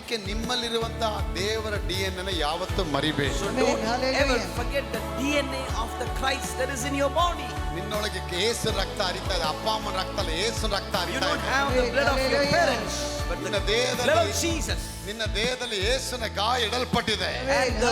ಅದಕ್ಕೆ ನಿಮ್ಮಲ್ಲಿರುವಂತಹ ದೇವರ DNA ಯಾವತ್ತೂ ಮರಿಬೇಡಿ. So don't ever forget the DNA of the Christ that is in your body. ನಿನ್ನೊಳಗೆ ಯೇಸು ರಕ್ತ ಹರಿತಾ ಇದೆ. ಅಪ್ಪ ಅಮ್ಮನ ರಕ್ತ ಅಲ್ಲ, ಯೇಸು ರಕ್ತ You ಹರಿತಾ don't ಇದೆ. have the blood of your parents, but the blood of Jesus. ನಿನ್ನ ದೇಹದಲ್ಲಿ ಯೇಸುವಿನ ಗಾಯ ಇಡಲ್ಪಟ್ಟಿದೆ. And the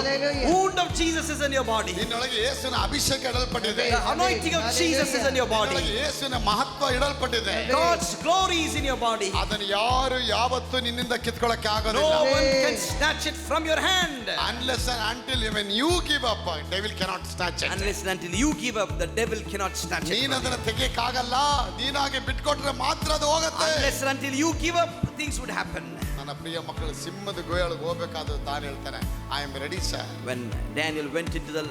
wound of Jesus is in your body. ನಿನ್ನೊಳಗೆ ಯೇಸುವಿನ ಅಭಿಷೇಕ ಇಡಲ್ಪಟ್ಟಿದೆ. The anointing of Jesus is in your body. ನಿನ್ನೊಳಗೆ ಯೇಸುವಿನ ಮಹತ್ವ ಇಡಲ್ಪಟ್ಟಿದೆ. God's glory is in your body. ಅದನ್ನು ಯಾರು ಯಾವತ್ತೂ ನಿನ್ನಿಂದ ಕಿತ್ಕೊಳ್ಳಕ್ಕೆ ಆಗೋದಿಲ್ಲ. No one can snatch it from your hand. Unless and until when you give up, devil cannot snatch it. Unless and until you give up, the devil cannot snatch it. ನೀನು ಅದನ್ನು ತೆಗೆಯಕ್ಕಾಗಲ್ಲ. ನೀನಾಗೆ ಬಿಟ್ಕೊಟ್ರೆ ಮಾತ್ರ ಅದು ಹೋಗುತ್ತೆ. Unless and until you give up, things would happen. ನನ್ನ ಪ್ರಿಯ ಮಕ್ಕಳು, ಸಿಂಹದ ಗುಹೆಯೊಳಗೆ ಹೋಗಬೇಕಾದ್ರೆ ತಾನು ಹೇಳ್ತಾನೆ, I am ready sir. When Daniel went into the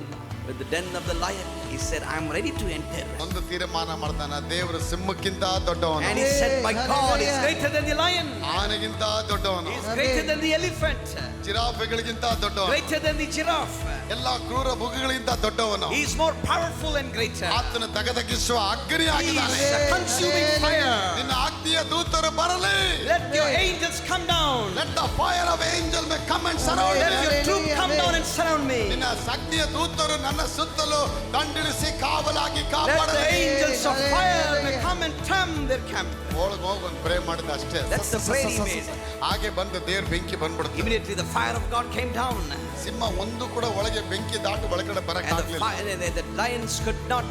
den of the lion, he said, I am ready to enter. ಒಂದು ತೀರ್ಮಾನ ಮಾಡ್ತಾನೆ, ದೇವರು ಸಿಂಹಕ್ಕಿಂತ ದೊಡ್ಡವನು. And he said, my God is greater than the lion. ಆನೆಗಿಂತ ದೊಡ್ಡವನು. He is greater than the elephant. ಜಿರಾಫೆಗಳಿಗಿಂತ ದೊಡ್ಡವನು. Greater than the giraffe. ಎಲ್ಲ ಕ್ರೂರ ಮೃಗಗಳಿಗಿಂತ ದೊಡ್ಡವನು. He is more powerful and greater. ಆತನ ತಗದಗಿಸುವ ಅಗ್ನಿ He ಆಗಿದ್ದಾನೆ. is a consuming fire. ನಿನ್ನ ಅಗ್ನಿಯ ದೂತರು ಬರಲಿ. Let your angels come down. Let the fire of angel may come and surround Let me. your troop come down and surround me. ನಿನ್ನ ಅಗ್ನಿಯ ದೂತರು ನನ್ನ ಸುತ್ತಲೂ ದಂಡಿಳಿಸಿ ಕಾವಲಾಗಿ Let the ಕಾಪಾಡಲಿ. angels of fire may come and tram their camp. ಒಳಗೆ ಹೋಗಿ ಒಂದು pray ಮಾಡಿದ ಅಷ್ಟೇ. That's the prayer he made. ಹಾಗೆ ಬಂದು ದೇವ್ರ ಬೆಂಕಿ ಬಂದ್ಬಿಡ್ತು. Immediately the fire of God came down. ಸಿಂಹ ಒಂದು ಕೂಡ ಒಳಗೆ ಬೆಂಕಿ ದಾಟಿ ಒಳಗಡೆ And ಬರಕ್ಕಾಗಲಿಲ್ಲ. the lions could not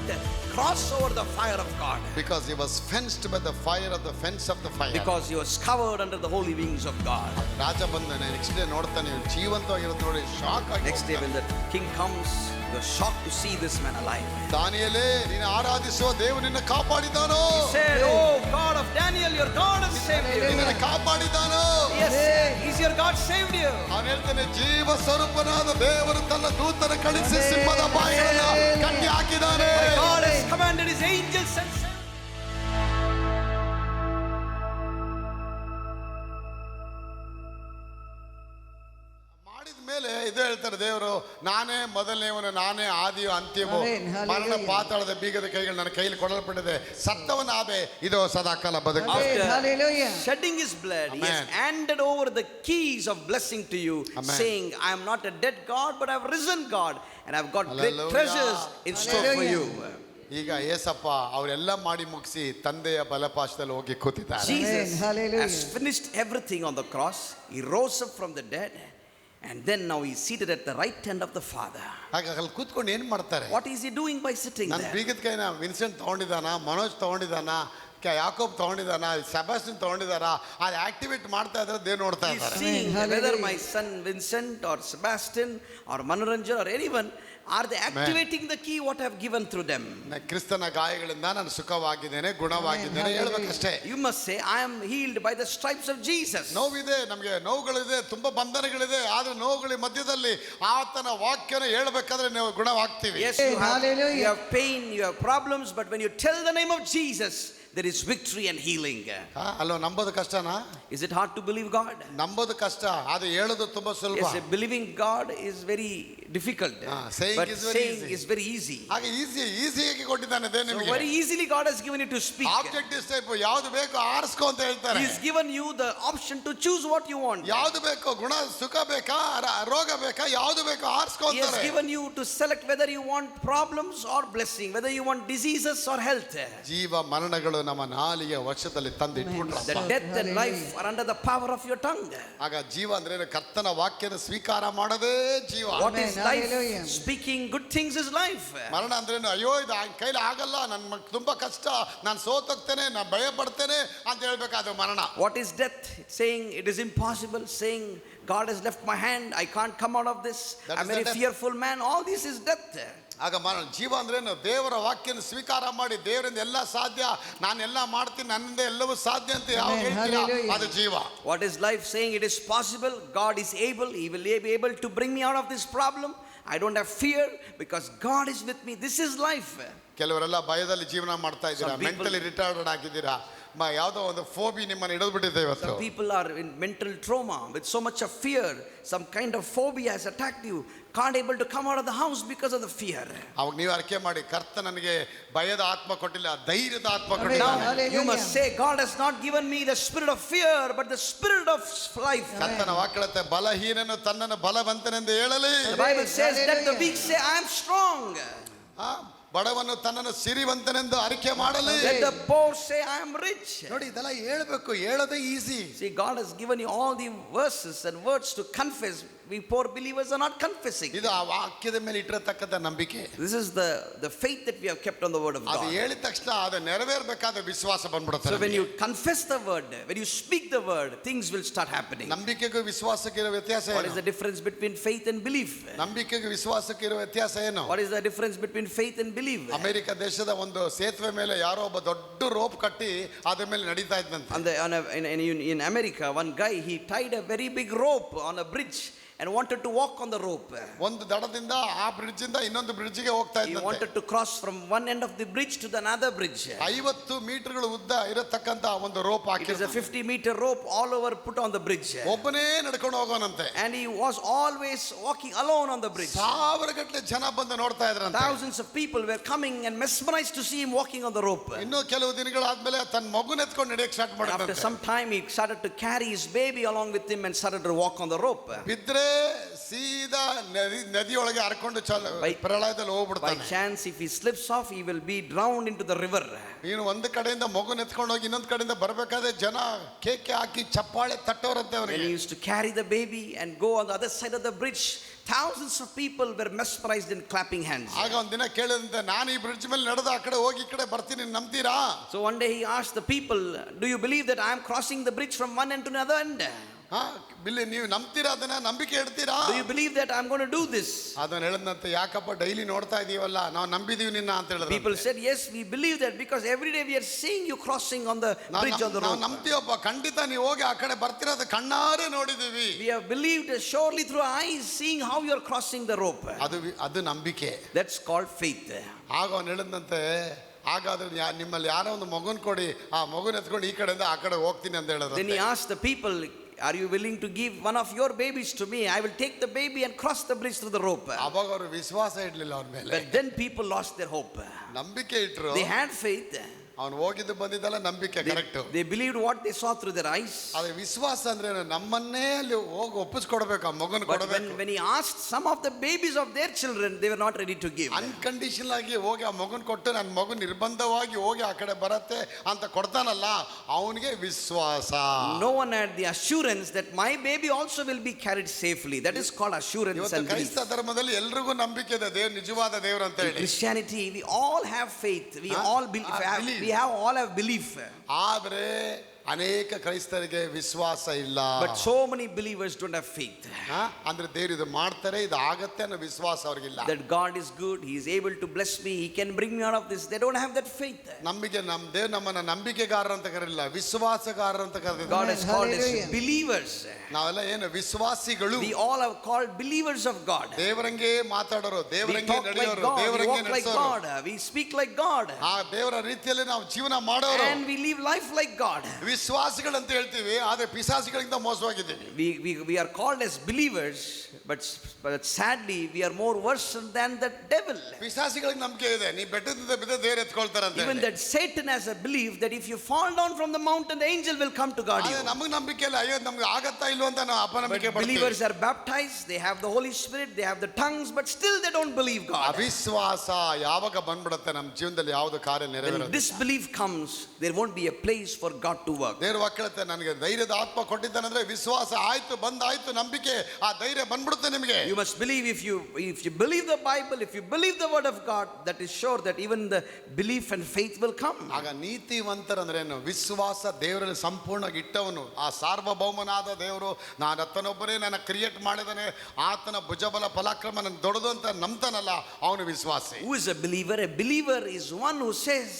cross over the fire of God. Because he was fenced by the fire of the fence of the fire. Because he was covered under the holy wings of God. ರಾಜ ಬಂದಾನೆ, next day ನೋಡ್ತಾನೆ ಜೀವಂತವಾಗಿರೋದು ನೋಡಿ shock ಆಗಿ. Next day when the king comes, you are shocked to see this man alive. ದಾನಿಯೇಲೇ, ನೀನು ಆರಾಧಿಸುವ ದೇವರು ನಿನ್ನ ಕಾಪಾಡಿದಾನೋ? He said, oh God of Daniel, your God has saved you. ನಿನ್ನನ್ನು ಕಾಪಾಡಿದಾನೋ? Yes, is your God saved you? ಅವನು ಹೇಳ್ತಾನೆ, ಜೀವ ಸ್ವರೂಪನಾದ ದೇವರು ತನ್ನ ದೂತನ ಕಳಿಸಿ ಸಿಂಹದ ಬಾಯಿಯನ್ನು ಕಟ್ಟಿ ಹಾಕಿದ್ದಾನೆ. God has commanded his angels and ಮಾಡಿದ ಮೇಲೆ ಇದು ಹೇಳ್ತಾರೆ ದೇವರು, ನಾನೇ ಮೊದಲನೇವನು, ನಾನೇ ಆದಿಯು ಅಂತ್ಯವೂ, ಮರಣ ಪಾತಾಳದ ಬೀಗದ ಕೈಗಳು ನನ್ನ ಕೈಯಲ್ಲಿ ಕೊಡಲ್ಪಟ್ಟಿದೆ, ಸತ್ತವನಾದೆ, ಇದು ಸದಾಕಾಲ ಬದುಕು. after shedding his blood, he has Amen. handed over the keys of blessing to you, Amen. saying, I am not a dead God, but I have risen God, and I have got great Hallelujah. treasures in store for you. ಈಗ ಏಸಪ್ಪ ಅವರೆಲ್ಲ ಮಾಡಿ ಮುಗಿಸಿ ತಂದೆಯ ಬಲಪಾಶದಲ್ಲಿ ಹೋಗಿ ಕೂತಿದ್ದಾರೆ. Jesus Hallelujah. has finished everything on the cross. He rose up from the dead, and then now he's seated at the right hand of the Father. ಹಾಗಾಗಿ ಅಲ್ಲಿ ಕೂತ್ಕೊಂಡು ಏನ್ ಮಾಡ್ತಾರೆ? What is he doing by sitting ನನ್ನ there? ಬೀಗದ ಕೈನ Vincent ತಗೊಂಡಿದ್ದಾನ, Manoj ತಗೊಂಡಿದ್ದಾನ, Yakub ತಗೊಂಡಿದ್ದಾನ, Sebastian ತಗೊಂಡಿದ್ದಾರ, ಅದು activate ಮಾಡ್ತಾ ಇದ್ರೆ ದೇವ್ರು ನೋಡ್ತಾ He's ಇದ್ದಾರೆ. seeing Hallelujah. whether my son Vincent or Sebastian or Manoranjan or anyone, are they activating the key what I have given through them? ಕ್ರಿಸ್ತನ ಗಾಯಗಳಿಂದ ನಾನು ಸುಖವಾಗಿದ್ದೇನೆ, ಗುಣವಾಗಿದ್ದೇನೆ ಹೇಳ್ಬೇಕಷ್ಟೇ. You must say, I am healed by the stripes of Jesus. ನೋವಿದೆ, ನಮಗೆ ನೋವುಗಳಿದೆ, ತುಂಬಾ ಬಂಧನಗಳಿದೆ, ಆದ್ರೆ ನೋವುಗಳ ಮಧ್ಯದಲ್ಲಿ ಆತನ ವಾಕ್ಯನ ಹೇಳ್ಬೇಕಾದ್ರೆ ನಾವು ಗುಣವಾಗ್ತೀವಿ. Yes, you Hallelujah. have pain, you have problems, but when you tell the name of Jesus, there is victory and healing. ಅಲ್ಲೋ, ನಂಬೋದು ಕಷ್ಟನಾ? Is it hard to believe God? ನಂಬೋದು ಕಷ್ಟ, ಅದು ಹೇಳೋದು ತುಂಬಾ ಸುಲಭ. Yes, believing God is very difficult, saying but is very saying easy. is very easy. ಹಾಗೆ ಈಸಿಯಾಗಿ ಕೊಟ್ಟಿದ್ದಾನೆ ದೇವ್ರು So ನಿಮಗೆ. very easily God has given you to speak. Objective type ಯಾವ್ದು ಬೇಕು ಆರಿಸ್ಕೊ ಅಂತ ಹೇಳ್ತಾರೆ. He's given you the option to choose what you want. ಯಾವ್ದು ಬೇಕು, ಗುಣ ಸುಖ ಬೇಕಾ, ರೋಗ ಬೇಕಾ, ಯಾವ್ದು ಬೇಕು ಆರಿಸ್ಕೊ He has ಅಂತಾರೆ. given you to select whether you want problems or blessing, whether you want diseases or health. ಜೀವ ಮರಣಗಳು ನಮ್ಮ ನಾಲಿಗೆ ವಶದಲ್ಲಿ ತಂದು ಇಟ್ಬಿಟ್ರು. The death and life are under the power of your tongue. ಆಗ ಜೀವ ಅಂದ್ರೆ ಏನು? ಕರ್ತನ ವಾಕ್ಯನ ಸ್ವೀಕಾರ ಮಾಡೋದೇ ಜೀವ. What is life? Hallelujah. Speaking good things is life. ಮರಣ ಅಂದ್ರೇನು? ಅಯ್ಯೋ ಇದು ಕೈಲಿ ಆಗಲ್ಲ, ನನ್ ತುಂಬಾ ಕಷ್ಟ, ನಾನು ಸೋತೋಗ್ತೇನೆ, ನಾನು ಭಯ ಪಡ್ತೇನೆ ಅಂತ ಹೇಳ್ಬೇಕಾದ ಮರಣ. What is death? Saying it is impossible, saying God has left my hand, I can't come out of this, That I'm is very the death. fearful man. All this is death. ಆಗ ಜೀವ ಅಂದ್ರೇನು? ದೇವರ ವಾಕ್ಯನ ಸ್ವೀಕಾರ ಮಾಡಿ ದೇವರಿಂದ ಎಲ್ಲ ಸಾಧ್ಯ, ನಾನೆಲ್ಲ ಮಾಡ್ತೀನಿ, ನನ್ನಿಂದ ಎಲ್ಲವೂ ಸಾಧ್ಯ ಅಂತ ಯಾವ Amen. ಹೇಳ್ತೀರಾ Hallelujah. ಅದು ಜೀವ. What is life? Saying it is possible, God is able, He will be able to bring me out of this problem. I don't have fear because God is with me. This is life. ಕೆಲವರೆಲ್ಲ ಭಯದಲ್ಲಿ ಜೀವನ ಮಾಡ್ತಾ ಇದ್ದೀರಾ, Some people- mentally retarded ಆಗಿದ್ದೀರಾ, ಯಾವುದೋ ಒಂದು ಫೋಬಿ ನಿಮ್ಮನ್ನು ಹಿಡಿದ್ಬಿಟ್ಟಿದೆ ಇವತ್ತು. Some people are in mental trauma with so much of fear. Some kind of phobia has attacked you. Can't able to come out of the house because of the fear. ಅವಾಗ ನೀವು ಅರಿಕೆ ಮಾಡಿ, ಕರ್ತ ನನಗೆ ಭಯದ ಆತ್ಮ ಕೊಟ್ಟಿಲ್ಲ, ಧೈರ್ಯದ ಆತ್ಮ Now ಕೊಟ್ಟಿದ್ದಾನೆ. you must say, God has not given me the spirit of fear, but the spirit of life. ಕರ್ತನ ವಾಕ್ಯತೆ ಬಲಹೀನನು ತನ್ನನ್ನು ಬಲವಂತನೆಂದು ಹೇಳಲಿ. The Bible says, let the weak say, I am strong. ಬಡವನು ತನ್ನನ್ನು ಸಿರಿವಂತನೆಂದು ಅರಿಕೆ ಮಾಡಲಿ. Let the poor say, I am rich. ನೋಡಿ, ಇದೆಲ್ಲ ಹೇಳ್ಬೇಕು, ಹೇಳೋದೇ easy. See, God has given you all the verses and words to confess. We poor believers are not confessing. ಇದು ಆ ವಾಕ್ಯದ ಮೇಲೆ ಇಟ್ಟಿರತಕ್ಕಂಥ ನಂಬಿಕೆ. This is the faith that we have kept on the word of ಅದು God. ಹೇಳಿದ ತಕ್ಷಣ ಅದು ನೆರವೇರಬೇಕಾದ ವಿಶ್ವಾಸ ಬಂದ್ಬಿಡುತ್ತೆ. So when you confess the word, when you speak the word, things will start happening. ನಂಬಿಕೆಗೂ ವಿಶ್ವಾಸಕ್ಕೆ ಇರೋ ವ್ಯತ್ಯಾಸ What is ಏನು? the difference between faith and belief? ನಂಬಿಕೆಗೂ ವಿಶ್ವಾಸಕ್ಕೆ ಇರೋ ವ್ಯತ್ಯಾಸ ಏನು? What is the difference between faith and belief? America ದೇಶದ ಒಂದು ಸೇತುವೆ ಮೇಲೆ ಯಾರೋ ಒಬ್ಬ ದೊಡ್ಡ ರೋಪ್ ಕಟ್ಟಿ ಅದ್ರ ಮೇಲೆ ನಡೀತಾ ಇದ್ದಂತೆ. In America, one guy, he tied a very big rope on a bridge and wanted to walk on the rope. ಒಂದು ದಡದಿಂದ ಆ ಬ್ರಿಡ್ಜ್ ಇಂದ ಇನ್ನೊಂದು ಬ್ರಿಡ್ಜ್ಗೆ ಹೋಗ್ತಾ He ಇದ್ದಂತೆ. wanted to cross from one end of the bridge to the another bridge. 50 ಮೀಟರ್ಗಳ ಉದ್ದ ಇರತಕ್ಕಂತ ಒಂದು rope It is a hockey 50-meter rope all over put on the bridge. ಒಬ್ಬನೇ ನಡ್ಕೊಂಡು ಹೋಗೋನಂತೆ. And he was always walking alone on the bridge. 1000 ಗಟ್ಟಲೆ ಜನ ಬಂದು ನೋಡ್ತಾ ಇದ್ರಂತೆ. Thousands of people were coming and mesmerized to see him walking on the rope. ಇನ್ನೂ ಕೆಲವು ದಿನಗಳಾದ್ಮೇಲೆ ತನ್ನ ಮಗುನ ಎತ್ಕೊಂಡು ನಡೆಯಕ್ಕೆ ಸ್ಟಾರ್ಟ್ After ಮಾಡಿದಂತೆ. some time, he started to carry his baby along with him and started to walk on the rope. ಬಿದ್ರೆ ಸೀದಾ ನದಿಯೊಳಗೆ ಹರ್ಕೊಂಡು ಪ್ರಳಯದಲ್ಲಿ By ಹೋಗ್ಬಿಡ್ತಾನೆ. chance, if he slips off, he will be drowned into the river. ನೀನು ಒಂದು ಕಡೆಯಿಂದ ಮಗುನ ಎತ್ಕೊಂಡು ಹೋಗಿ ಇನ್ನೊಂದು ಕಡೆಯಿಂದ ಬರ್ಬೇಕಾದ್ರೆ ಜನ ಕೇಕೆ ಹಾಕಿ ಚಪ್ಪಾಳೆ ತಟ್ಟೋರಂತೆ When he ಅವನಿಗೆ. used to carry the baby and go on the other side of the bridge, thousands of people were mesmerized in clapping hands. ಆಗ ಒಂದಿನ ಕೇಳಿದಂತೆ, ನಾನು ಈ ಬ್ರಿಡ್ಜ್ ಮೇಲೆ ನಡೆದು ಆ ಕಡೆ ಹೋಗಿ ಈ ಕಡೆ ಬರ್ತೀನಿ, ನಂಬ್ತೀರಾ? So one day he asked the people, do you believe that I am crossing the bridge from one end to another end? ಬಿಲ್ಲಿ ನೀವು ನಂಬ್ತೀರಾ? ಅದನ್ನ ನಂಬಿಕೆ ಇಡ್ತೀರಾ? Do you believe that I am going to do this? ಅದನ್ನ ಹೇಳದಂತೆ, ಯಾಕಪ್ಪ daily ನೋಡ್ತಾ ಇದೀವಲ್ಲ, ನಾವು ನಂಬಿದೀವಿ ನಿನ್ನ ಅಂತ ಹೇಳಿದ್ರು. People said, yes, we believe that because every day we are seeing you crossing on the bridge on the ನಾವು road. ನಂಬ್ತೀವಪ್ಪ, ಖಂಡಿತ ನೀವು ಹೋಗಿ ಆ ಕಡೆ ಬರ್ತಿರೋದು ಕಣ್ಣಾರೆ ನೋಡಿದೀವಿ. We have believed surely through our eyes, seeing how you are crossing the rope. ಅದು ನಂಬಿಕೆ. That's called faith. ಆಗ ಅವನು ಹೇಳಿದಂತೆ, ಹಾಗಾದ್ರೆ ನಿಮ್ಮಲ್ಲಿ ಯಾರೋ ಒಂದು ಮಗುನ್ ಕೊಡಿ, ಆ ಮಗುನ ಎತ್ಕೊಂಡು ಈ ಕಡೆಯಿಂದ ಆ ಕಡೆ ಹೋಗ್ತೀನಿ ಅಂತ ಹೇಳಿದ್ರು. Then he asked the people, are you willing to give one of your babies to me? I will take the baby and cross the bridge through the rope. ಅವಾಗ ಅವರು ವಿಶ್ವಾಸ ಇಡ್ಲಿಲ್ಲ ಅವನ ಮೇಲೆ. But then people lost their hope. ನಂಬಿಕೆ ಇಟ್ರು. They had faith. ಅವನು ಹೋಗಿದ್ದು ಬಂದಿದ್ದಲ್ಲ ನಂಬಿಕೆ, correct. They believed what they saw through their eyes. ಅದೇ ವಿಶ್ವಾಸ ಅಂದ್ರೆ ನಮ್ಮನ್ನೇ ಅಲ್ಲಿ ಹೋಗಿ ಒಪ್ಪಿಸ್ಕೊಡ್ಬೇಕು, ಆ ಮಗನ But ಕೊಡಬೇಕು. when he asked some of the babies of their children, they were not ready to give. Unconditional ಆಗಿ ಹೋಗಿ ಆ ಮಗನ್ ಕೊಟ್ಟು ನನ್ನ ಮಗು ನಿರ್ಬಂಧವಾಗಿ ಹೋಗಿ ಆ ಕಡೆ ಬರತ್ತೆ ಅಂತ ಕೊಡ್ತಾನಲ್ಲ, ಅವನಿಗೆ ವಿಶ್ವಾಸ. No one had the assurance that my baby also will be carried safely. That is called assurance ಇವತ್ತು and belief. ಕ್ರೈಸ್ತ ಧರ್ಮದಲ್ಲಿ ಎಲ್ರಿಗೂ ನಂಬಿಕೆ ಇದೆ, ದೇವ್ರು ನಿಜವಾದ ದೇವ್ರು ಅಂತ In ಹೇಳಿ. Christianity, we all have faith. We all believe. We all have belief. ಆದ್ರೆ ಅನೇಕ ಕ್ರೈಸ್ತರಿಗೆ ವಿಶ್ವಾಸ ಇಲ್ಲ. But so many believers don't have faith. ಅಂದ್ರೆ ದೇವ್ರು ಇದು ಮಾಡ್ತಾರೆ, ಇದು ಆಗತ್ತೆ ಅನ್ನೋ ವಿಶ್ವಾಸ ಅವ್ರಿಗಿಲ್ಲ. That God is good, He is able to bless me, He can bring me out of this. They don't have that faith. ನಂಬಿಕೆ, ನಮ್ಮ ದೇವ್ರು ನಮ್ಮನ್ನ ನಂಬಿಕೆಗಾರರು ಅಂತ ಕರೆಯಲ್ಲ, ವಿಶ್ವಾಸಗಾರರು ಅಂತ ಕರೆದಿದ್ದಾರೆ. God has called us believers. ನಾವೆಲ್ಲ ಏನು ವಿಶ್ವಾಸಿಗಳು. We all are called believers of God. ದೇವರಂಗೆ ಮಾತಾಡೋರು, We ದೇವರಂಗೆ talk like ನಡೆಯೋರು, God, we ದೇವರಂಗೆ walk like ನಡೆಸೋರು, God, we speak like God, ಆ ದೇವರ ರೀತಿಯಲ್ಲಿ ನಾವು ಜೀವನ ಮಾಡೋರು. and we live life like God. ವಿಶ್ವಾಸಿಗಳು ಅಂತ ಹೇಳ್ತೀವಿ, ಆದ್ರೆ ಪಿಶಾಚಿಗಳಿಂದ ಮೋಸವಾಗಿದ್ದೀವಿ. We are called as believers, but sadly we are more worse than the devil. ಪಿಶಾಚಿಗಳಿಗೆ ನಂಬಿಕೆ ಇದೆ, ನೀ ಬೆಟ್ಟದಿಂದ ಬಿದ್ದ ದೇವರು ಎತ್ಕೊಳ್ತಾರಂತೆ. Even that Satan has a belief that if you fall down from the mountain, the angel will come to guard you. ನಮಗೆ ನಂಬಿಕೆ ಇಲ್ಲ, ಅಯ್ಯೋ ನಮ್ಗೆ ಆಗತ್ತಾ ಇಲ್ವೋ ಅಂತ ನಾವು ಅಪನಂಬಿಕೆ But believers are baptized, they have the Holy Spirit, they have the tongues, but still they don't believe God. ಅವಿಶ್ವಾಸ ಯಾವಾಗ ಬಂದ್ಬಿಡುತ್ತೆ ನಮ್ಮ ಜೀವನದಲ್ಲಿ, ಯಾವುದು ಕಾರ್ಯ When ನೆರವೇರೋದು. disbelief comes, there won't be a place for God to work. ದೇವ್ರ ವಾಕ್ಯತೆ ನನಗೆ ಧೈರ್ಯದ ಆತ್ಮ ಕೊಟ್ಟಿದ್ದಾನಂದ್ರೆ ವಿಶ್ವಾಸ ಆಯ್ತು, ಬಂದಾಯ್ತು ನಂಬಿಕೆ, ಆ ಧೈರ್ಯ ಬಂದ್ಬಿಡುತ್ತೆ ನಿಮಗೆ. You must believe, if you believe the Bible, if you believe the word of God, that is sure that even the belief and faith will come. ಆಗ ನೀತಿವಂತರಂದ್ರೇನು? ವಿಶ್ವಾಸ ದೇವರಲ್ಲಿ ಸಂಪೂರ್ಣವಾಗಿ ಇಟ್ಟವನು, ಆ ಸಾರ್ವಭೌಮನಾದ ದೇವರು ನಾನು ಆತನೊಬ್ಬರೇ ನನ್ನ ಕ್ರಿಯೇಟ್ ಮಾಡಿದಾನೆ, ಆತನ ಭುಜಬಲ ಪರಾಕ್ರಮ ನನ್ನ ದೊಡ್ಡದು ಅಂತ ನಂಬ್ತಾನಲ್ಲ, ಅವನು ವಿಶ್ವಾಸಿ. Who is a believer? A believer is one who says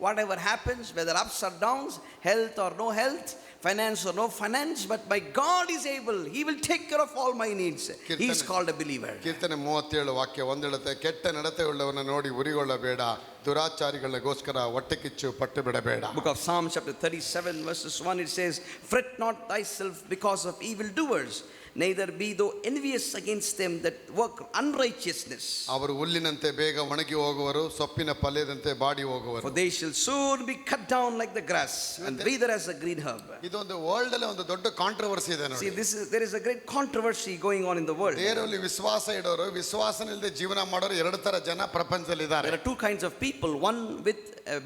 whatever happens, whether ups or downs, health or no health, finance or no finance, but my God is able, He will take care of all my needs. He is called a believer. ಕೀರ್ತನೆ 37 ವಾಕ್ಯ 1 ಹೇಳುತ್ತೆ, ಕೆಟ್ಟ ನಡತೆ ಉಳ್ಳವನ ನೋಡಿ ಉರಿಗೊಳ್ಳಬೇಡ, ದುರಾಚಾರಿಗಳಿಗೋಸ್ಕರ ಹೊಟ್ಟೆ ಕಿಚ್ಚು ಪಟ್ಟು ಬಿಡಬೇಡ. Book of Psalm chapter 37 verses 1, it says, "Fret not thyself because of evildoers, neither be thou envious against them that work unrighteousness. ಅವರು ಹುಲ್ಲಿನಂತೆ ಬೇಗ ಒಣಗಿ ಹೋಗುವರು, ಸೊಪ್ಪಿನ ಪಲ್ಯದಂತೆ ಬಾಡಿ ಹೋಗುವರು. For they shall soon be cut down like the grass and wither as a green herb." ಇದೊಂದು world ಅಲ್ಲಿ ಒಂದು ದೊಡ್ಡ ಕಾಂಟ್ರವರ್ಸಿ ಇದೆ See, ನೋಡಿ. there is a great controversy going on in the world. ದೇವರಲ್ಲಿ ವಿಶ್ವಾಸ ಇಡೋರು, ವಿಶ್ವಾಸನಿಲ್ಲದೆ ಜೀವನ ಮಾಡೋರು ಎರಡು ತರ ಜನ ಪ್ರಪಂಚದಲ್ಲಿ ಇದ್ದಾರೆ. There are two kinds of people, one with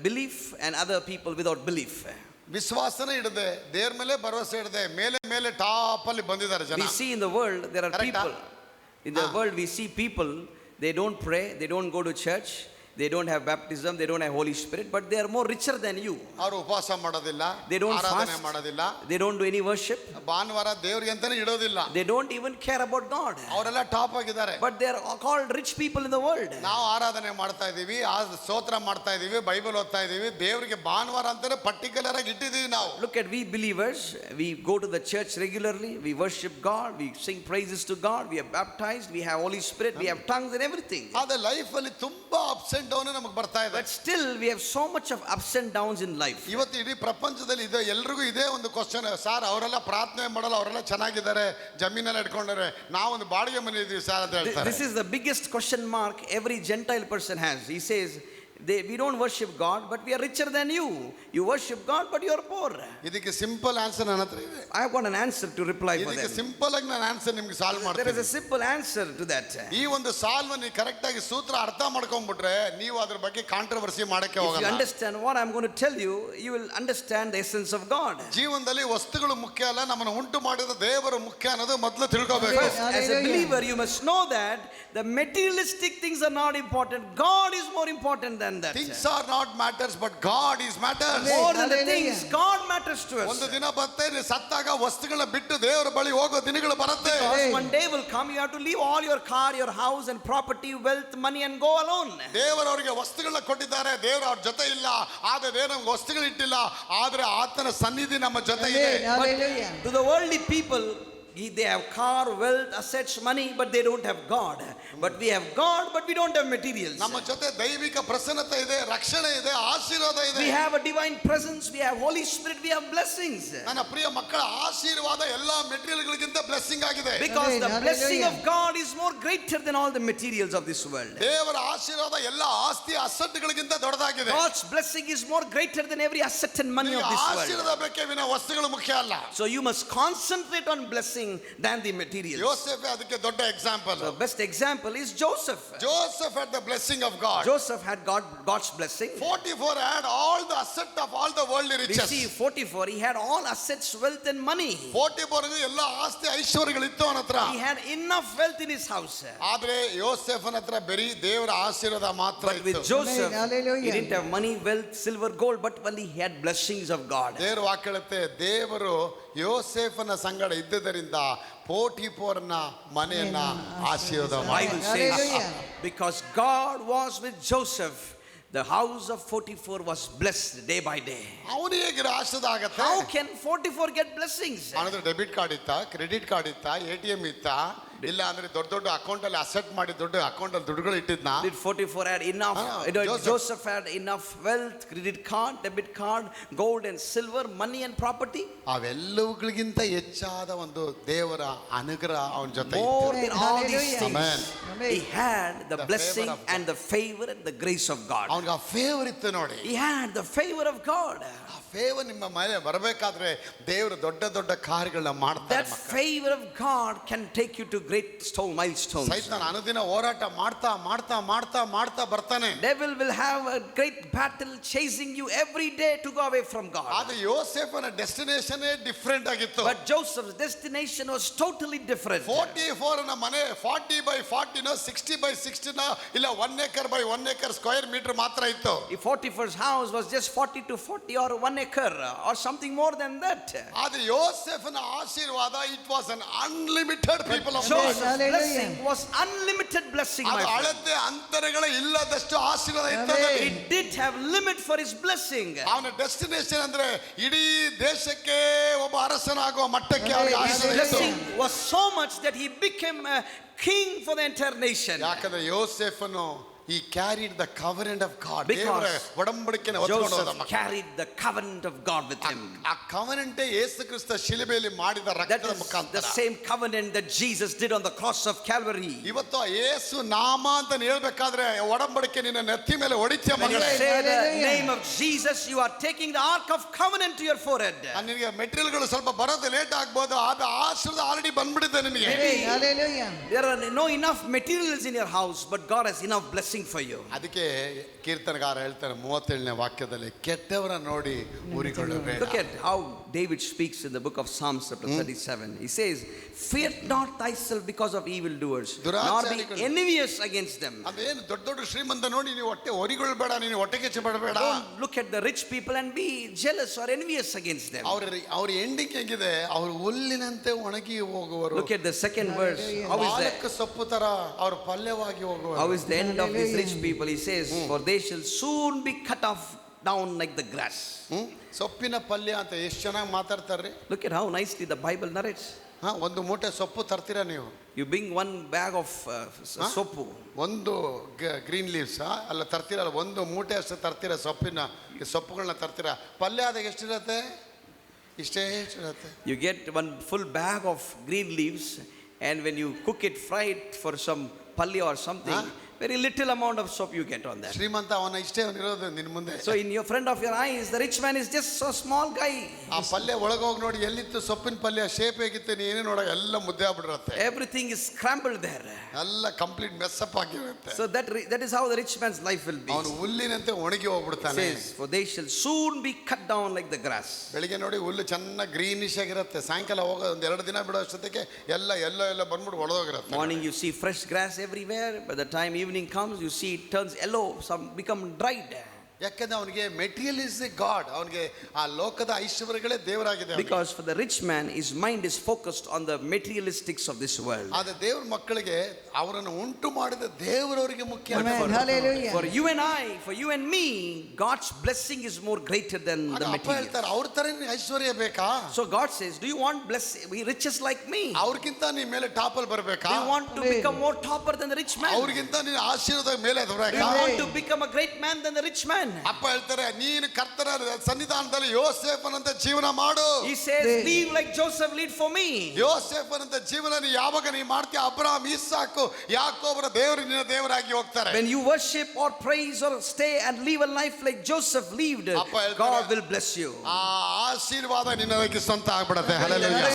belief and other people without belief. ವಿಶ್ವಾಸನೇ ಇಡದೆ, ದೇವ್ರ ಮೇಲೆ ಭರವಸೆ ಇಡದೆ, ಮೇಲೆ ಮೇಲೆ ಟಾಪ್ ಅಲ್ಲಿ ಬಂದಿದ್ದಾರೆ ಜನ. We see in the world there are Correct, people. In the world we see people, they don't pray, they don't go to church, they don't have baptism, they don't have Holy Spirit, but they are more richer than you. ಅವರು ಉಪವಾಸ ಮಾಡೋದಿಲ್ಲ, They don't ಆರಾಧನೆ fast. ಮಾಡೋದಿಲ್ಲ, They don't do any worship. ಭಾನುವಾರ ದೇವ್ರಿಗೆ ಅಂತಾನೆ ಇಡೋದಿಲ್ಲ. They don't even care about God. ಅವರೆಲ್ಲ top ಆಗಿದ್ದಾರೆ. But they are called rich people in the world. ನಾವು ಆರಾಧನೆ ಮಾಡ್ತಾ ಇದೀವಿ, ಸ್ತೋತ್ರ ಮಾಡ್ತಾ ಇದೀವಿ, ಬೈಬಲ್ ಓದ್ತಾ ಇದೀವಿ, ದೇವರಿಗೆ ಭಾನುವಾರ ಅಂತಾನೆ ಪರ್ಟಿಕ್ಯುಲರ್ ಆಗಿ ಇಟ್ಟಿದೀವಿ ನಾವು. Look at we believers, we go to the church regularly, we worship God, we sing praises to God, we are baptized, we have Holy Spirit, we have tongues and everything. ಆದ್ರೆ life ಅಲ್ಲಿ ತುಂಬಾ ups and down ನಮಗೆ ಬರ್ತಾ ಇದೆ. But still we have so much of ups and downs in life. ಇವತ್ತು ಇಡೀ ಪ್ರಪಂಚದಲ್ಲಿ ಇದೆ, ಎಲ್ರಿಗೂ ಇದೇ ಒಂದು ಕ್ವಶನ್. ಸರ್ ಅವರೆಲ್ಲ ಪ್ರಾರ್ಥನೆ ಮಾಡಲ್ಲ, ಅವರೆಲ್ಲ ಚೆನ್ನಾಗಿದ್ದಾರೆ, ಜಮೀನೆಲ್ಲ ಇಟ್ಕೊಂಡಾರೆ, ನಾವೊಂದು ಬಾಡಿಗೆ ಮನೆ ಇದೀವಿ ಸರ್ ಅಂತ ಹೇಳ್ತಾರೆ. This is the biggest question mark every Gentile person has. He says, we don't worship God, but we are richer than you. You worship God, but you are poor. ಇದಕ್ಕೆ ಸಿಂಪಲ್ ಆನ್ಸರ್ ನನ್ನ ಹತ್ರ ಇದೆ. I have got an answer to reply for ಇದಕ್ಕೆ them. Simple ಆಗಿ ನಾನು answer ನಿಮ್ಗೆ solve There is ಮಾಡ್ತೀನಿ. a simple answer to that. ಈ ಒಂದು ಸಾಲ್ವ್ ನೀವು ಕರೆಕ್ಟ್ ಆಗಿ ಸೂತ್ರ ಅರ್ಥ ಮಾಡ್ಕೊಂಡ್ಬಿಟ್ರೆ ನೀವು ಅದ್ರ ಬಗ್ಗೆ ಕಾಂಟ್ರವರ್ಸಿ ಮಾಡಕ್ಕೆ If you ಹೋಗಲ್ಲ. understand what I'm going to tell you, you will understand the essence of God. ಜೀವನದಲ್ಲಿ ವಸ್ತುಗಳು ಮುಖ್ಯ ಅಲ್ಲ, ನಮ್ಮನ್ನು ಉಂಟು ಮಾಡಿದ ದೇವರು ಮುಖ್ಯ ಅನ್ನೋದು ಮೊದಲು ತಿಳ್ಕೋಬೇಕು. First, as a believer, you must know that the materialistic things are not important. God is more important than that. Things are not matters, but God is matters. More than the Hallelujah. things, God matters to us. ಒಂದು ದಿನ ಬರುತ್ತೆ, ನೀವು ಸತ್ತಾಗ ವಸ್ತುಗಳನ್ನ ಬಿಟ್ಟು ದೇವರ ಬಳಿ ಹೋಗೋ ದಿನಗಳು ಬರುತ್ತೆ. Because one day will come, you have to leave all your car, your house and property, wealth, money and go alone. ದೇವರವರಿಗೆ ವಸ್ತುಗಳನ್ನ ಕೊಟ್ಟಿದ್ದಾರೆ, ದೇವರು ಅವ್ರ ಜೊತೆ ಇಲ್ಲ, ಆದ್ರೆ ದೇವರು ನಮ್ಗೆ ವಸ್ತುಗಳು ಇಟ್ಟಿಲ್ಲ, ಆದ್ರೆ ಆತನ ಸನ್ನಿಧಿ ನಮ್ಮ ಜೊತೆ ಇದೆ. Hallelujah. To the worldly people, they have car, wealth, assets, money, but they don't have God. But we have God, but we don't have materials. ನಮ್ಮ ಜೊತೆ ದೈವಿಕ ಪ್ರಸನ್ನತೆ ಇದೆ, ರಕ್ಷಣೆ ಇದೆ, ಆಶೀರ್ವಾದ ಇದೆ. We have a divine presence, we have Holy Spirit, we have blessings. ನನ್ನ ಪ್ರಿಯ ಮಕ್ಕಳ ಆಶೀರ್ವಾದ ಎಲ್ಲಾ ಮೆಟೀರಿಯಲ್ಗಳಿಗಿಂತ ಬ್ಲೆಸ್ಸಿಂಗ್ ಆಗಿದೆ. Because the Amen. blessing of Hallelujah. God is more greater than all the materials of this world. ದೇವರ ಆಶೀರ್ವಾದ ಎಲ್ಲಾ ಆಸ್ತಿ ಅಸೆಟ್ಗಳಿಗಿಂತ ದೊಡ್ಡದಾಗಿದೆ. God's blessing is more greater than every asset and money of ನಿಮಗೆ this world. ಆಶೀರ್ವಾದ ಬೇಕೇ ವಿನ ವಸ್ತುಗಳು ಮುಖ್ಯ ಅಲ್ಲ. So you must concentrate on blessing than the materials. Yosef ಅದಕ್ಕೆ ದೊಡ್ಡ example. The best example is Joseph. Joseph had the blessing of God. Joseph had God's blessing. 44 had all the asset of all the worldly We riches. see 44, he had all assets, wealth and money. 44 ಗೆ ಎಲ್ಲ ಆಸ್ತಿ ಐಶ್ವರ್ಯಗಳಿತ್ತು ಅವನ ಹತ್ರ. He had enough wealth in his house. ಆದ್ರೆ ಯೋಸೆಫನ ಹತ್ರ ಬರೀ ದೇವರ ಆಶೀರ್ವಾದ ಮಾತ್ರ But with ಇತ್ತು. Joseph, Hallelujah. he didn't have money, wealth, silver, gold, but only he had blessings of God. ದೇವರು ವಾಕ್ಯಳುತ್ತೆ, ದೇವರು ಯೋಸೆಫನ ಸಂಗಡ ಇದ್ದುದರಿಂದ ಪೋಟಿಫೋರನ ಮನೆಯನ್ನ ಆಶೀರ್ವಾದ ಮಾಡಿ. Bible says, Hallelujah. because God was with Joseph, the house of 44 was blessed day by day. ಅವನಿಗೆ ಹೇಗೆ ಆಶೀರ್ವಾದ ಆಗತ್ತೆ? How can 44 get blessings? ಅವನತ್ರ ಡೆಬಿಟ್ ಕಾರ್ಡ್ ಇತ್ತ, ಕ್ರೆಡಿಟ್ ಕಾರ್ಡ್ ಇತ್ತ, ATM ಇತ್ತ, ಇಲ್ಲ ಅಂದ್ರೆ ದೊಡ್ಡ ದೊಡ್ಡ ಅಕೌಂಟ್ ಅಲ್ಲಿ ಅಸೆಟ್ ಮಾಡಿ ದೊಡ್ಡ ಅಕೌಂಟ್ ಅಲ್ಲಿ ದುಡ್ಡುಗಳು ಇಟ್ಟಿದ್ನ? Did 44 had enough? Joseph had enough wealth, credit card, debit card, gold and silver, money and property? ಅವೆಲ್ಲವುಗಳಿಗಿಂತ ಹೆಚ್ಚಾದ ಒಂದು ದೇವರ ಅನುಗ್ರಹ ಅವನ ಜೊತೆ More ಇತ್ತು. than all these Hallelujah. things, Amen. he had the The blessing favor of God. and the favor and the grace of God. ಅವನಿಗೆ ಆ favour ಇತ್ತು ನೋಡಿ. He had the favor of God. ಆ ಫೇವರ್ ನಿಮ್ಮ ಮೇಲೆ ಬರಬೇಕಾದ್ರೆ ದೇವರು ದೊಡ್ಡ ದೊಡ್ಡ ಕಾರ್ಯಗಳನ್ನ ಮಾಡ್ತಾರೆ. That favor of God can take you to great milestones. ಸೈತಾನ ಅನುದಿನ ಹೋರಾಟ ಮಾಡ್ತಾ ಮಾಡ್ತಾ ಮಾಡ್ತಾ ಮಾಡ್ತಾ ಬರ್ತಾನೆ. Devil will have a great battle chasing you every day to go away from God. ಆದ್ರೆ ಯೋಸೇಫನ ಡೆಸ್ಟಿನೇಷನ್ ಡಿಫರೆಂಟ್ ಆಗಿತ್ತು. But Joseph's destination was totally different. 44 ನ ಮನೆ 40 by 40 ನೋ 60 by 60 ನೋ ಇಲ್ಲ 1 acre by 1 acre square metre ಮಾತ್ರ ಇತ್ತು. If 41's house was just 40 to 40 or 1 acre or something more than that. ಆದ್ರೆ ಯೋಸೇಫನ ಆಶೀರ್ವಾದ it was an unlimited people of god. Joseph's Hallelujah. blessing was unlimited blessing, my ಅದು friend. ಅಳತೆ ಅಂತರಗಳ ಇಲ್ಲದಷ್ಟು ಆಶೀರ್ವಾದ ಇತ್ತು. Amen. He did have limit for his blessing. ಅವನ destination ಅಂದ್ರೆ ಇಡೀ ದೇಶಕ್ಕೆ ಒಬ್ಬ ಅರಸನಾಗುವ ಮಟ್ಟಕ್ಕೆ ಅವನಿಗೆ Amen. His ಆಶೀರ್ವಾದ ಇತ್ತು. blessing was so much that he became a king for the entire nation. ಯಾಕಂದ್ರೆ ಯೋಸೇಫನು He carried the covenant of God. Because ದೇವರ ಒಡಂಬಡಿಕೆಯನ್ನು ಹೊತ್ತುಕೊಂಡು ಹೋದ Joseph ಮಗ. carried the covenant of God with him. ಆ ಕವನೆಂಟೇ ಯೇಸು ಕ್ರಿಸ್ತ ಶಿಲುಬೆಯಲ್ಲಿ ಮಾಡಿದ That ರಕ್ತದ is ಮುಖಾಂತರ. the same covenant that Jesus did on the cross of Calvary. ಇವತ್ತು ಯೇಸು ನಾಮ ಅಂತ ಹೇಳ್ಬೇಕಾದ್ರೆ ಒಡಂಬಡಿಕೆ ನಿನ್ನ ನೆತ್ತಿ ಮೇಲೆ ಹೊಡಿತೀಯ When you ಮಗಳೇ. say the Hallelujah. name of Jesus, you are taking the ark of covenant to your forehead. ನಿನಗೆ ಮೆಟೀರಿಯಲ್ಗಳು ಸ್ವಲ್ಪ ಬರೋದು ಲೇಟ್ ಆಗ್ಬೋದು, ಆದ ಆಶೀರ್ವಾದ ಆಲ್ರೆಡಿ ಬಂದ್ಬಿಡುತ್ತೆ ನಿನಗೆ. Hallelujah. There are no enough materials in your house, but God has enough blessing for you. ಅದಕ್ಕೆ ಕೀರ್ತನಗಾರ ಹೇಳ್ತಾನೆ 37ನೇ ವಾಕ್ಯದಲ್ಲಿ, ಕೆಟ್ಟವರ ನೋಡಿ ಉರಿಕೊಳ್ಳಬೇಡ. Look at how David speaks in the book of Psalms chapter 37. He says, "Fear not thyself because of evildoers, nor be ದುರಾಚಾರಿಗಳು. envious against them." ಅದೇನು ದೊಡ್ಡ ದೊಡ್ಡ ಶ್ರೀಮಂತ ನೋಡಿ ನೀವು ಹೊಟ್ಟೆ ಹೊರಿಗೊಳ್ಬೇಡ, ನೀನು ಹೊಟ್ಟೆ ಕಿಚ್ಚು ಪಡಬೇಡ. Don't look at the rich people and be jealous or envious against them. ಅವ್ರ ಎಂಡಿಂಗ್ ಹೇಗಿದೆ, ಅವ್ರು ಹುಲ್ಲಿನಂತೆ ಒಣಗಿ ಹೋಗುವರು. Look at the second verse. How is ಪಾಲಕ that? ಸೊಪ್ಪು ತರ ಅವ್ರ ಪಲ್ಯವಾಗಿ ಹೋಗುವರು. How is the end of these rich people? He says, "For they shall soon be cut off down like the grass." ಸೊಪ್ಪಿನ ಪಲ್ಯ ಅಂತ ಎಷ್ಟು ಚೆನ್ನಾಗಿ ಮಾತಾಡ್ತಾರ್ರಿ. Look at how nicely the Bible narrates. ಒಂದು ಮೂಟೆ ಸೊಪ್ಪು ತರ್ತೀರಾ ನೀವು? You bring one bag of soppu. ಒಂದು ಗ್ರೀನ್ ಲೀವ್ಸ್ ಅಲ್ಲ ತರ್ತೀರಲ್ಲ, ಒಂದು ಮೂಟೆ ಅಷ್ಟು ತರ್ತೀರ ಸೊಪ್ಪಿನ ಸೊಪ್ಪುಗಳನ್ನ ತರ್ತೀರಾ, ಪಲ್ಯ ಅದಾಗ ಎಷ್ಟಿರತ್ತೆ? ಇಷ್ಟೇ ಇರುತ್ತೆ. You get one full bag of green leaves, and when you cook it, fry it for some palya or something, very little amount of soap you get on that. ಶ್ರೀಮಂತ ಅವನ ಇಷ್ಟೇ ಅವನಿರೋದು ನಿನ್ನ ಮುಂದೆ. So in your front of your eyes, the rich man is just a small guy. ಆ ಪಲ್ಯ ಒಳಗೋಗಿ ನೋಡಿ ಎಲ್ಲಿತ್ತು ಸೊಪ್ಪಿನ ಪಲ್ಯ, ಶೇಪ್ ಹೇಗಿತ್ತು ನೀನು ನೋಡ, ಎಲ್ಲ ಮುದ್ದೆ ಆಗ್ಬಿಟ್ಟಿರುತ್ತೆ. Everything is scrambled there. ಎಲ್ಲ ಕಂಪ್ಲೀಟ್ ಮೆಸ್ಸಪ್ ಆಗಿರುತ್ತೆ. So that is how the rich man's life will be. ಅವನು ಹುಲ್ಲಿನಂತೆ ಒಣಗಿ ಹೋಗ್ಬಿಡ್ತಾನೆ. Says, "For they shall soon be cut down like the grass." ಬೆಳಿಗ್ಗೆ ನೋಡಿ ಹುಲ್ಲು ಚೆನ್ನಾಗಿ ಗ್ರೀನಿಶ್ ಆಗಿರುತ್ತೆ, ಸಾಯಂಕಾಲ ಹೋಗೋ ಒಂದು 2 ದಿನ ಬಿಡೋ ಅಷ್ಟೊತ್ತಿಗೆ ಎಲ್ಲ ಬಂದ್ಬಿಟ್ಟು ಒಳಗೋಗಿರುತ್ತೆ. Morning you see fresh grass everywhere. By the time evening comes, you see it turns yellow, some become dried. ಯಾಕಂದ್ರೆ ಅವನಿಗೆ ಮೆಟೀರಿಯಲ್ ಇಸ್ ಗಾಡ್, ಅವನಿಗೆ ಆ ಲೋಕದ ಐಶ್ವರ್ಯಗಳೇ ದೇವರಾಗಿದೆ. Because for the rich man, his mind is focused on the materialistics of this world. ಆದ್ರೆ ದೇವ್ರ ಮಕ್ಕಳಿಗೆ ಅವರನ್ನು ಉಂಟು ಮಾಡಿದ ದೇವರವರಿಗೆ ಮುಖ್ಯ. Amen. Hallelujah. For you and I, for you and me, God's blessing is more greater than the ಅಪ್ಪ material. ಹೇಳ್ತಾರೆ, ಅವ್ರ ತರ ಐಶ್ವರ್ಯ ಬೇಕಾ? So God says, "Do you want riches like me? ಅವ್ರಿಗಿಂತ ನೀ ಮೇಲೆ ಟಾಪ್ ಅಲ್ಲಿ ಬರ್ಬೇಕಾ? Do you want to Amen. become more topper than the rich man? ಅವ್ರಿಗಿಂತ ನೀನು ಆಶೀರ್ವಾದ ಮೇಲೆ Do ಬರ್ಬೇಕಾ? you want to become a great man than the rich man?" ಅಪ್ಪ ಹೇಳ್ತಾರೆ, ನೀನು ಕರ್ತನ ಸನ್ನಿಧಾನದಲ್ಲಿ ಯೋಸೇಫನಂತ ಜೀವನ ಮಾಡು. He says, "Live like Joseph lived for me." ಯೋಸೇಫನಂತ ಜೀವನ ನೀ ಯಾವಾಗ ನೀ ಮಾಡ್ತೀಯ, ಅಬ್ರಹಾಮ್, ಇಸಾಕು, ಯಾಕೋಬರ ದೇವರು ನಿನ್ನ ದೇವರಾಗಿ ಹೋಗ್ತಾರೆ. When you worship or praise or stay and live a life like Joseph lived, ಅಪ್ಪ ಹೇಳ್ತಾರೆ, God will bless you. ಆ ಆಶೀರ್ವಾದ ನಿನ್ನದಕ್ಕೆ ಸ್ವಂತ ಆಗ್ಬಿಡತ್ತೆ. ಹಲ್ಲೆಲೂಯಾ.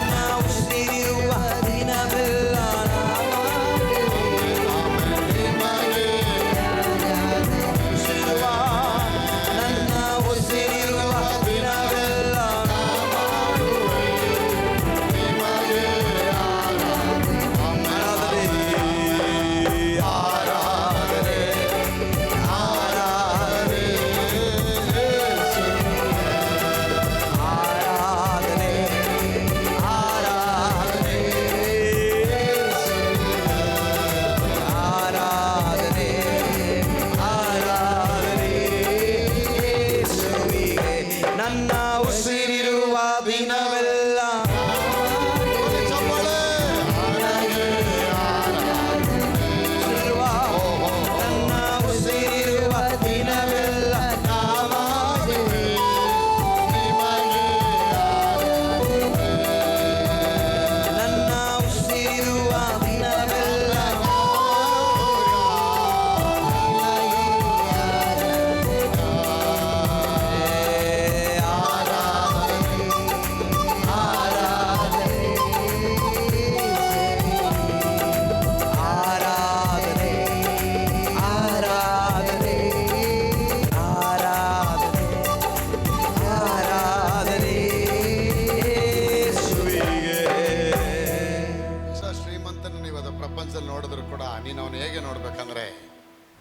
ನೋಡಿದ್ರು ಕೂಡ ನೀನು ಅವನು ಹೇಗೆ ನೋಡ್ಬೇಕಂದ್ರೆ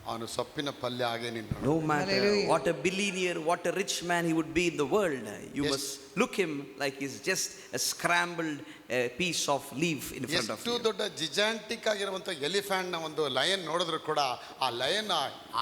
ಅವನು ಸೊಪ್ಪಿನ ಪಲ್ಯ ಹಾಗೆ ನಿಂತು. No matter Hallelujah. what a billionaire, what a rich man he would be in the world, you Yes. must look him like he's just a scrambled a piece of leaf in front of ಎಷ್ಟು you. ದೊಡ್ಡ ಜಿಜಾಂಟಿಕ್ ಆಗಿರುವಂತ elephant ನ ಒಂದು lion ನೋಡಿದ್ರು ಕೂಡ ಆ lion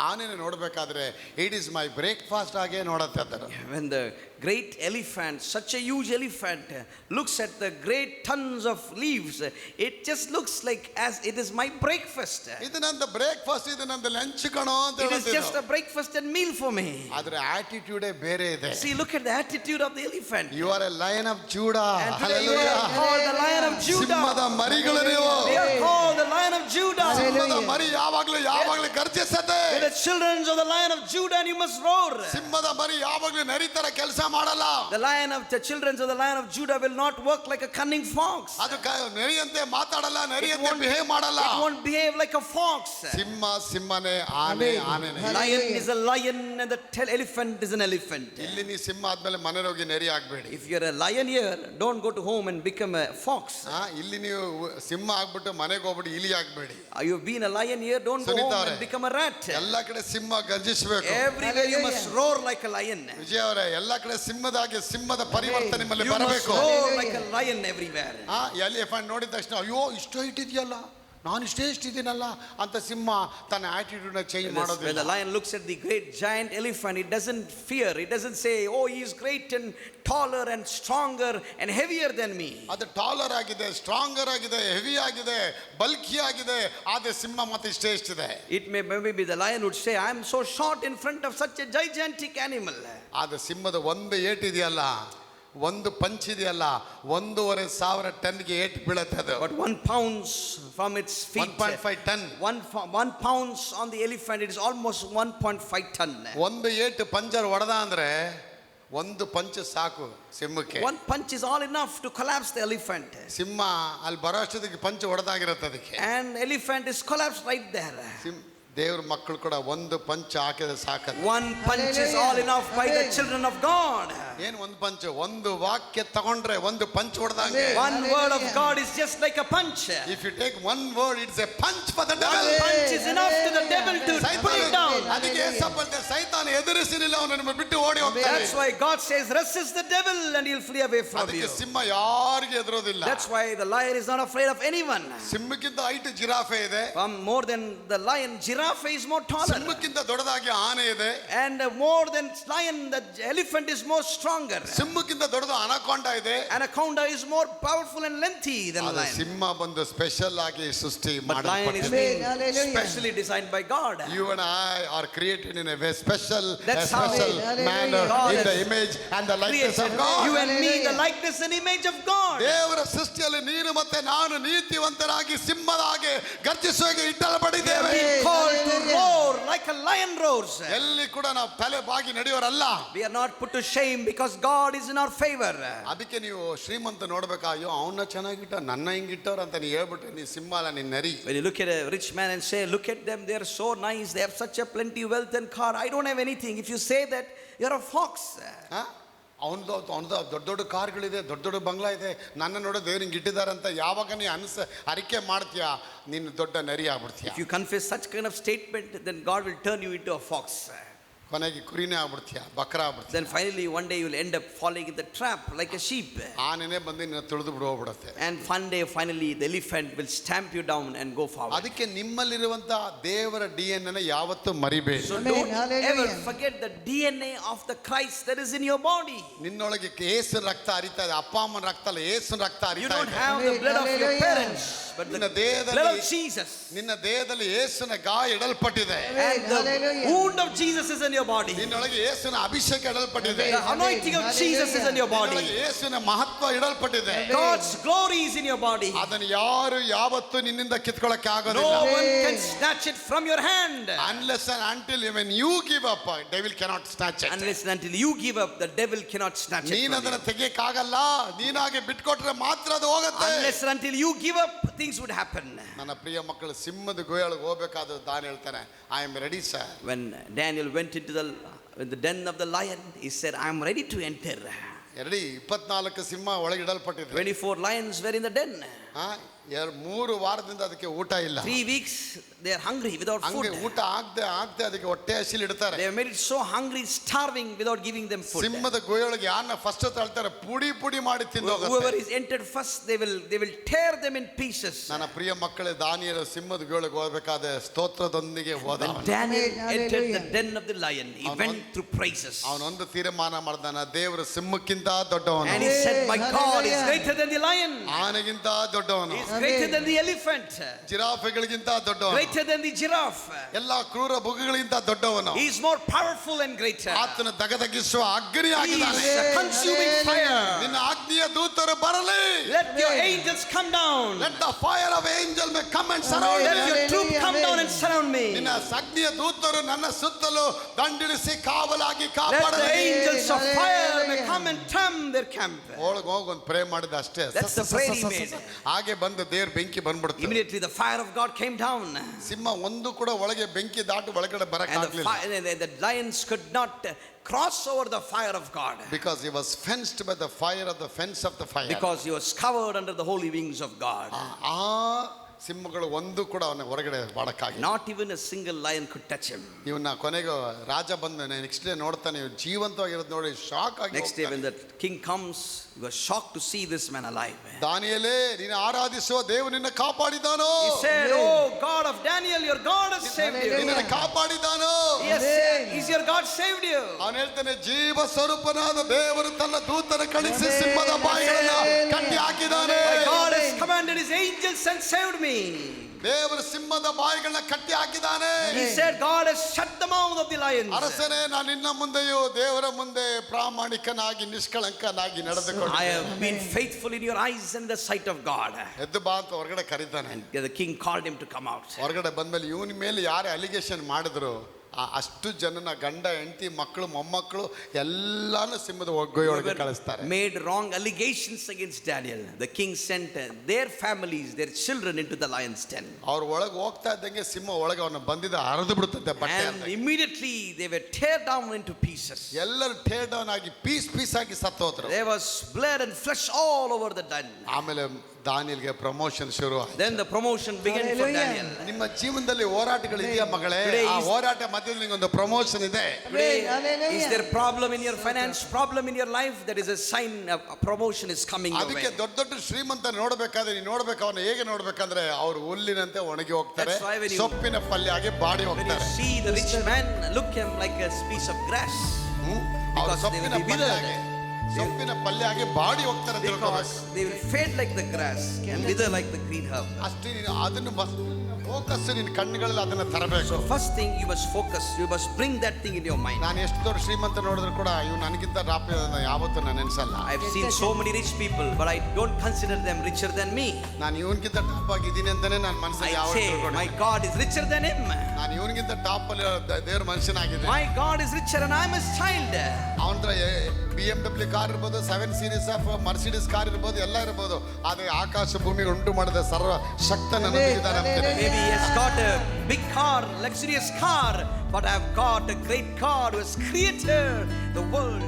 ಆನೆನ ನೋಡ್ಬೇಕಾದ್ರೆ it is my breakfast ಆಗಿ ನೋಡತ್ತೆ ಅದರ. When the great elephant, such a huge elephant, looks at the great tons of leaves, it just looks like as it is my breakfast. ಇದು ನಂದು ಬ್ರೇಕ್ಫಾಸ್ಟ್, ಇದು ನಂದು ಲಂಚ್ ಕಣೋ ಅಂತ It is just a breakfast and meal for me. ಅದರ ಆಟಿಟ್ಯೂಡೇ ಬೇರೆ ಇದೆ. See, look at the attitude of the elephant. You are a lion of Judah. And today you are called the Lion of Judah. ಸಿಂಹದ ಮರಿಗಳು ನೀವು. We are called the Lion of Judah. ಸಿಂಹದ ಮರಿ ಯಾವಾಗಲೂ ಗರ್ಜಿಸತ್ತೆ. We are the children of the Lion of Judah, and you must roar. ಸಿಂಹದ ಮರಿ ಯಾವಾಗಲೂ ನರಿತರ ಕೆಲಸ ಮಾಡಲ್ಲ. The children of the Lion of Judah will not work like a cunning fox. ಅದು ನರಿಯಂತೆ ಮಾತಾಡಲ್ಲ, ನರಿಯಂತೆ ಬಿಹೇವ್ ಮಾಡಲ್ಲ. It won't behave like a fox. ಸಿಂಹನೇ, ಆನೆ ಆನೆನೇ. Lion is a lion and the elephant is an elephant. ಇಲ್ಲಿ ನೀ ಸಿಂಹ ಆದ್ಮೇಲೆ ಮನೆಗೆ ಹೋಗಿ ನರಿ ಆಗ್ಬೇಡಿ. If you're a lion here, don't go to home and become a fox. ಇಲ್ಲಿ ನೀವು ಸಿಂಹ ಆಗ್ಬಿಟ್ಟು ಮನೆಗೆ ಹೋಗ್ಬಿಟ್ಟು ಇಲಿ ಆಗ್ಬೇಡಿ. You've been a lion here, don't go home and become a rat. ಎಲ್ಲ ಕಡೆ ಸಿಂಹ ಗರ್ಜಿಸಬೇಕು. Everywhere you must roar like a lion. ವಿಜಯ ಅವರೇ, ಎಲ್ಲ ಕಡೆ ಸಿಂಹದ ಪರಿವರ್ತನೆ ನಿಮ್ಮಲ್ಲಿ You must ಬರಬೇಕು. roar like a lion everywhere. Elephant ನೋಡಿದ ತಕ್ಷಣ ಅಯ್ಯೋ ಇಷ್ಟು ಇಟ್ಟಿದ್ಯಲ್ಲ, ನಾನು ಇಷ್ಟಿದ್ದೀನಲ್ಲ ಅಂತ ಸಿಂಹ ತನ್ನ ಆಟಿಟ್ಯೂಡ್ ನ ಚೇಂಜ್ When ಮಾಡೋದಿಲ್ಲ. the lion looks at the great giant elephant, it doesn't fear. It doesn't say, oh, he is great and taller and stronger and heavier than me. ಅದು ಟಾಲರ್ ಆಗಿದೆ, ಸ್ಟ್ರಾಂಗರ್ ಆಗಿದೆ, heavy ಆಗಿದೆ, bulky ಆಗಿದೆ. ಆದ್ರೆ ಸಿಂಹ ಮತ್ತೆ ಇಷ್ಟೇ ಇಷ್ಟಿದೆ. It may maybe the lion would say, I am so short in front of such a gigantic animal. ಆದ್ರೆ ಸಿಂಹದ ಒಂದು ಏಟಿದೆಯಲ್ಲ, ಒಂದು ಪಂಚ್ ಇದೆಯಲ್ಲ, 1,500 ಟನ್ಗೆ ಏಟ್ ಬೀಳುತ್ತೆ ಅದು. But 1 pound from its feet, 1.5 ton. 1 pound on the elephant, it is almost 1.5 ton. ಒಂದು eight ಪಂಜರ್ ಹೊಡೆದ ಅಂದ್ರೆ ಒಂದು ಪಂಚ್ ಸಾಕು ಸಿಂಹಕ್ಕೆ. 1 punch is all enough to collapse the elephant. ಸಿಂಹ ಅಲ್ಲಿ ಬರೋ ಅಷ್ಟೊತ್ತಿಗೆ ಪಂಚ್ ಹೊಡೆದಾಗಿರುತ್ತೆ ಅದಕ್ಕೆ. And elephant is collapsed right there. ದೇವ್ರ ಮಕ್ಕಳು ಕೂಡ ಒಂದು ಪಂಚ್ ಹಾಕಿದ್ರೆ ಸಾಕಲ್ಲ. 1 punch is all enough by the children of God. ಏನು ಒಂದು ಪಂಚ್? ಒಂದು ವಾಕ್ಯ ತಗೊಂಡ್ರೆ ಒಂದು punch ಹೊಡೆದಂಗೆ. One word of God is just like a punch. If you take one word, it's a punch for the devil. One punch is enough to the devil to put him down. ಅದಕ್ಕೆ ಸೈತಾನ ಎದುರಿಸಲಿಲ್ಲ, ಅವನನ್ನು ಬಿಟ್ಟು ಓಡಿ ಹೋಗ್ತಾನೆ. That's why God says, resist the devil and he'll flee away from you. ಅದಕ್ಕೆ ಸಿಂಹ ಯಾರಿಗೆ ಎದುರೋದಿಲ್ಲ. That's why the lion is not afraid of anyone. ಸಿಂಹಕ್ಕಿಂತ ಹೈಟ್ ಜಿರಾಫೆ ಇದೆ. More than the lion, giraffe is more taller. ಸಿಂಹಕ್ಕಿಂತ ದೊಡ್ಡದಾಗಿ ಆನೆ ಇದೆ. And more than lion, the elephant is more stronger. ಸಿಂಹಕ್ಕಿಂತ ದೊಡ್ಡದು ಅನಕೊಂಡ ಇದೆ. Anaconda is more powerful and lengthy than lion. ಸಿಂಹ ಬಂದು ಸ್ಪೆಷಲ್ ಆಗಿ ಸೃಷ್ಟಿ But lion is being specially designed by God. You and I are created in a very special manner, God in the has image and the likeness of God. You and me, the likeness and image of God. ದೇವರ ಸೃಷ್ಟಿಯಲ್ಲಿ ನೀನು ಮತ್ತೆ ನಾನು ನೀತಿವಂತರಾಗಿ ಸಿಂಹದ ಹಾಗೆ ಗರ್ಜಿಸುವಾಗೆ ಇಟ್ಟಲ್ಪಟ್ಟಿದ್ದೇವೆ. Called to roar like a lion roars. ಎಲ್ಲಿ ಕೂಡ ನಾವು ತಲೆ ಬಾಗಿ ನಡೆಯೋರಲ್ಲ. We are not put to shame because God is in our favor. ಅದಕ್ಕೆ ನೀವು ಶ್ರೀಮಂತ ನೋಡ್ಬೇಕಾ, ಅಯ್ಯೋ ಅವನ್ನ ಚೆನ್ನಾಗಿಟ್ಟ ನನ್ನ ಹಿಂಗಿಟ್ಟವ್ರ ಅಂತ ನೀವು ಹೇಳ್ಬಿಟ್ರೆ ನೀ ಸಿಂಹ ಅಲ್ಲ, ನೀನ್ ನರಿ. When you look at a rich man and say, look at them, they are so nice, they have such a plenty wealth and car, I don't have anything. If you say that, you're a fox. ಅವನದು ದೊಡ್ಡ ದೊಡ್ಡ ಕಾರ್ಗಳಿದೆ, ದೊಡ್ಡ ದೊಡ್ಡ ಬಂಗ್ಲಾ ಇದೆ, ನನ್ನ ನೋಡೋ ದೇವ್ರು ಹಿಂಗೆ ಇಟ್ಟಿದ್ದಾರೆ ಅಂತ ಯಾವಾಗ ನೀ ಅರಿಕೆ ಮಾಡ್ತೀಯಾ, ನೀನು ದೊಡ್ಡ ನರಿ ಆಗ್ಬಿಡ್ತೀಯ. If you confess such kind of statement, then God will turn you into a fox. ಕೊನೆಗೆ ಕುರಿನೇ ಆಗ್ಬಿಡ್ತೀಯ, ಬಕ್ರ ಆಗ್ಬಿಡ್ತೀಯ. Then finally one day you will end up falling in the trap like a sheep. ಆನೆನೇ ಬಂದು ನಿನ್ನ ತುಳಿದು ಬಿಡು ಹೋಗ್ಬಿಡುತ್ತೆ. And one day finally the elephant will stamp you down and go forward. ಅದಕ್ಕೆ ನಿಮ್ಮಲ್ಲಿರುವಂತ ದೇವರ DNA ಯಾವತ್ತೂ ಮರಿಬೇಡಿ. So don't ever forget the DNA of the Christ that is in your body. ನಿನ್ನೊಳಗೆ ಯೇಸು ರಕ್ತ ಹರಿತಾ ಇದೆ, ಅಪ್ಪ ಅಮ್ಮನ ರಕ್ತ ಅಲ್ಲ, ಯೇಸು ರಕ್ತ ಹರಿತಾ ಇದೆ. You don't have the blood of your parents, but the blood of Jesus. ನಿನ್ನ ದೇಹದಲ್ಲಿ ಯೇಸುವಿನ ಗಾಯ ಇಡಲ್ಪಟ್ಟಿದೆ. And the wound of Jesus is in your body. ನಿನ್ನೊಳಗೆ ಯೇಸುವಿನ ಅಭಿಷೇಕ ಇಡಲ್ಪಟ್ಟಿದೆ. The anointing of Jesus is in your body. ಯೇಸುವಿನ ಮಹತ್ವ ಇಡಲ್ಪಟ್ಟಿದೆ. God's glory is in your body. ಅದನ್ನು ಯಾರು ಯಾವತ್ತೂ ನಿನ್ನಿಂದ ಕಿತ್ಕೊಳ್ಳಕ್ಕೆ ಆಗೋದಿಲ್ಲ. No one can snatch it from your hand. Unless and until when you give up, devil cannot snatch it. Unless and until you give up, the devil cannot snatch it ನೀನು from ಅದನ್ನು you. ತೆಗೆಯಕ್ಕಾಗಲ್ಲ. ನೀನಾಗೆ ಬಿಟ್ಕೊಟ್ರೆ ಮಾತ್ರ ಅದು ಹೋಗುತ್ತೆ. Unless and until you give up, things would happen. ನನ್ನ ಪ್ರಿಯ ಮಕ್ಕಳು, ಸಿಂಹದ ಗುಹೆಯೊಳಗೆ ಹೋಗಬೇಕಾದ ದಾನ ಹೇಳ್ತಾನೆ, I am ready sir. When Daniel went into the den of the lion, he said, I am ready to enter. 24 ಸಿಂಹ ಒಳಗೆ ಇಡಲ್ಪಟ್ಟಿದೆ. 24 lions were in the den. 3 ವಾರದಿಂದ ಅದಕ್ಕೆ ಊಟ ಇಲ್ಲ. 3 weeks they are hungry without food. ಹಂಗೆ ಊಟ ಆಗದೆ ಅದಕ್ಕೆ ಹೊಟ್ಟೆ ಹಸಿಲು ಇಡ್ತಾರೆ. They have made it so hungry, starving without giving them food. ಸಿಂಹದ ಗುಹೆಯೊಳಗೆ ಯಾರನ್ನ ಫಸ್ಟ್ ತಳ್ತಾರೆ ಪುಡಿ ಮಾಡಿ ತಿಂದು Whoever ಹೋಗುತ್ತೆ. is entered first, they will tear them in pieces. ನನ್ನ ಪ್ರಿಯ ಮಕ್ಕಳೇ, ದಾನಿಯೇಲ ಸಿಂಹದ ಗುಹೆಯೊಳಗೆ ಹೋಗಬೇಕಾದ್ರೆ ಸ್ತೋತ್ರದೊಂದಿಗೆ ಹೋದ. When Daniel entered the Hallelujah. den of the lion, he went through praises. ಅವನೊಂದು ತೀರ್ಮಾನ ಮಾಡ್ದಾನ, ದೇವರು ಸಿಂಹಕ್ಕಿಂತ ದೊಡ್ಡವನು, And he said, my God is Hallelujah. greater than the lion. ಆನೆಗಿಂತ ದೊಡ್ಡವನು, He is greater than the elephant. ಜಿರಾಫೆಗಳಿಗಿಂತ ದೊಡ್ಡವನು, Greater than the giraffe. ಎಲ್ಲಾ ಕ್ರೂರ ಮೃಗಗಳಿಗಿಂತ ದೊಡ್ಡವನು. He is more powerful and greater. ಆತನ ದಗದಗಿಸುವ ಅಗ್ನಿ He ಆಗಿದ್ದಾನೆ. is a consuming fire. ನಿನ್ನ ಅಗ್ನಿಯ ದೂತರು ಬರಲಿ. Let your angels come down. Let the fire of angel may come and surround Let me. your troop Hallelujah. come down and surround me. ನಿನ್ನ ಅಗ್ನಿಯ ದೂತರು ನನ್ನ ಸುತ್ತಲೂ ದಂಡಿಳಿಸಿ ಕಾವಲಾಗಿ Let the ಕಾಪಾಡಲಿ. angels of fire may Hallelujah. come and tram their camp. ಒಳಗೆ ಹೋಗಿ ಒಂದು pray ಮಾಡಿದ ಅಷ್ಟೇ. That's the prayer he made. ಹಾಗೆ ಬಂದು ದೇವ್ರ ಬೆಂಕಿ ಬಂದ್ಬಿಡ್ತು. Immediately the fire of God came down. ಸಿಂಹ ಒಂದು ಕೂಡ ಒಳಗೆ ಬೆಂಕಿ ದಾಟು ಒಳಗಡೆ ಬರಕ್ And ಆಗ್ಲಿಲ್ಲ. the lions could not cross over the fire of God. Because he was fenced by the fire of the fence of the fire. Because he was covered under the holy wings of God. ಆ ಸಿಂಹಗಳು ಒಂದು ಕೂಡ ಅವನ ಹೊರಗಡೆ ಮಾಡಕ್ಕಾಗಿಲ್ಲ. Not even a single lion could touch him. ಇವನ್ನ ಕೊನೆಗೆ ರಾಜ ಬಂದ next day ನೋಡ್ತಾನೆ, ಇವ್ನು ಜೀವಂತವಾಗಿರೋದು ನೋಡಿ ಶಾಕ್ ಆಗಿ Next day when ಹೋಗ್ತಾನೆ. the king comes, he was shocked to see this man alive. ದಾನಿಯೇಲೇ, ನೀನು ಆರಾಧಿಸುವ ದೇವರು ನಿನ್ನ ಕಾಪಾಡಿದಾನೋ. He said, oh God of Daniel, your God has saved you. ನಿನ್ನನ್ನು ಕಾಪಾಡಿದಾನೋ. Yes, is your God saved you? ಅವನು ಹೇಳ್ತಾನೆ, ಜೀವ ಸ್ವರೂಪನಾದ ದೇವರು ತನ್ನ ದೂತನ ಕಳಿಸಿ ಸಿಂಹದ ಬಾಯಿಗಳನ್ನ ಕಟ್ಟಿ ಹಾಕಿದಾನೆ. My God has commanded his angels and saved me. ದೇವರು ಸಿಂಹದ ಬಾಯಿಗಳನ್ನ ಕಟ್ಟಿ ಹಾಕಿದಾನೆ. He said, God has shut the mouth of the lions. ಅರಸನೇ, ನಾನು ನಿನ್ನ ಮುಂದೆಯೂ ದೇವರ ಮುಂದೆ ಪ್ರಾಮಾಣಿಕನಾಗಿ ನಿಷ್ಕಳಂಕನಾಗಿ I ನಡೆದುಕೊಂಡು have been faithful in your eyes and in the sight of God. ಎದ್ದು ಬಾ ಅಂತ ಹೊರಗಡೆ ಕರೀತಾನೆ. The king called him to come out. ಹೊರಗಡೆ ಬಂದ್ಮೇಲೆ ಇವನ ಮೇಲೆ ಯಾರೇ ಅಲಿಗೇಷನ್ ಮಾಡಿದ್ರು ಅಷ್ಟು ಜನನ ಗಂಡ ಹೆಂಡತಿ ಮಕ್ಕಳು ಮೊಮ್ಮಕ್ಕಳು ಎಲ್ಲಾನು ಸಿಂಹದ ಒಗ್ಗೊಯ್ಯೊಳಗೆ ಕಳಿಸ್ತಾರೆ. Made wrong allegations against Daniel. The king sent their families, their children into the lion's den. ಅವ್ರ ಒಳಗೆ ಹೋಗ್ತಾ ಇದ್ದಂಗೆ ಸಿಂಹ ಒಳಗೆ ಅವನ ಬಂದಿದ್ದ ಹರಿದು ಬಿಡುತ್ತೆ ಬಟ್ಟೆ And ಅಂತ. immediately they were tear down into pieces. ಎಲ್ಲರೂ ಟೇರ್ ಡೌನ್ ಆಗಿ ಪೀಸ್ ಆಗಿ ಸತ್ತೋದ್ರು. There was blood and flesh all over the den. ಆಮೇಲೆ ದಾನಿಯೇಲಗೆ ಪ್ರಮೋಷನ್ ಶುರು ಆಯ್ತು. Then the promotion began for Hallelujah. Daniel. ನಿಮ್ಮ ಜೀವನದಲ್ಲಿ ಹೋರಾಟಗಳು ಇದೆಯಾ ಮಗಳೇ? Today ಆ is- ಹೋರಾಟ ಮಧ್ಯದಲ್ಲಿ ನಿಂಗೊಂದು ಪ್ರಮೋಷನ್ ಇದೆ. Today, Hallelujah. is there problem in your finance, problem in your life? That is a sign of a promotion is coming your ಅದಕ್ಕೆ way. ದೊಡ್ಡ ಶ್ರೀಮಂತ ನೋಡ್ಬೇಕಾದ್ರೆ ನೀನು ನೋಡ್ಬೇಕು, ಅವನು ಹೇಗೆ ನೋಡ್ಬೇಕಂದ್ರೆ ಅವ್ರು ಹುಲ್ಲಿನಂತೆ ಒಣಗಿ ಹೋಗ್ತಾರೆ, That's why when you- ಸೊಪ್ಪಿನ ಪಲ್ಯ ಆಗಿ ಬಾಡಿ When you ಹೋಗ್ತಾರೆ. see the rich man, look him like a piece of grass. ಅವ್ರು Because they ಸೊಪ್ಪಿನ will be ಪಲ್ಯ withered. ಆಗಿ ಸೊಪ್ಪಿನ ಪಲ್ಯ ಆಗಿ ಬಾಡಿ ಹೋಗ್ತಾರೆ ಅಂತ Because ತಿಳ್ಕೊಬೇಕು. they will fade like the grass and wither like the green herb. ಅಷ್ಟು ನೀನು ಅದನ್ನು ಫೋಕಸ್ ನಿನ್ನ ಕಣ್ಣುಗಳಲ್ಲಿ ಅದನ್ನ ತರಬೇಕು. So first thing you must focus, you must bring that thing in your mind. ನಾನು ಎಷ್ಟು ದೊಡ್ಡ ಶ್ರೀಮಂತ ನೋಡಿದ್ರು ಕೂಡ ಇವ್ ನನಗಿಂತ ರಾಪಿ ಯಾವತ್ತೂ ನಾನು ನೆನ್ಸಲ್ಲ. I've seen so many rich people, but I don't consider them richer than me. ನಾನು ಇವನ್ಗಿಂತ ಟಾಪ್ ಆಗಿದ್ದೀನಿ ಅಂತಾನೆ ನನ್ನ ಮನಸ್ಸಲ್ಲಿ I say, my God is richer than him. ನಾನು ಇವನಿಗಿಂತ ಟಾಪ್ ಅಲ್ಲಿ ದೇವ್ರ ಮನುಷ್ಯನಾಗಿದೆ. My God is richer and I'm his child. ಅವನ BMW car ಇರ್ಬೋದು, 7 ಸೀರೀಸ್ ಆಫ್ ಮರ್ಸಿಡೀಸ್ ಕಾರ್ ಇರ್ಬೋದು, ಎಲ್ಲ ಇರ್ಬೋದು. ಆದ್ರೆ ಆಕಾಶ ಭೂಮಿ ಉಂಟು ಮಾಡಿದ ಸರ್ವ ಶಕ್ತ ನನ್ನೊಂದಿಗಿದ್ದಾನೆ ಅಂತಾನೆ. Maybe he has got a big car, luxurious car, but I've got a great God who has created the world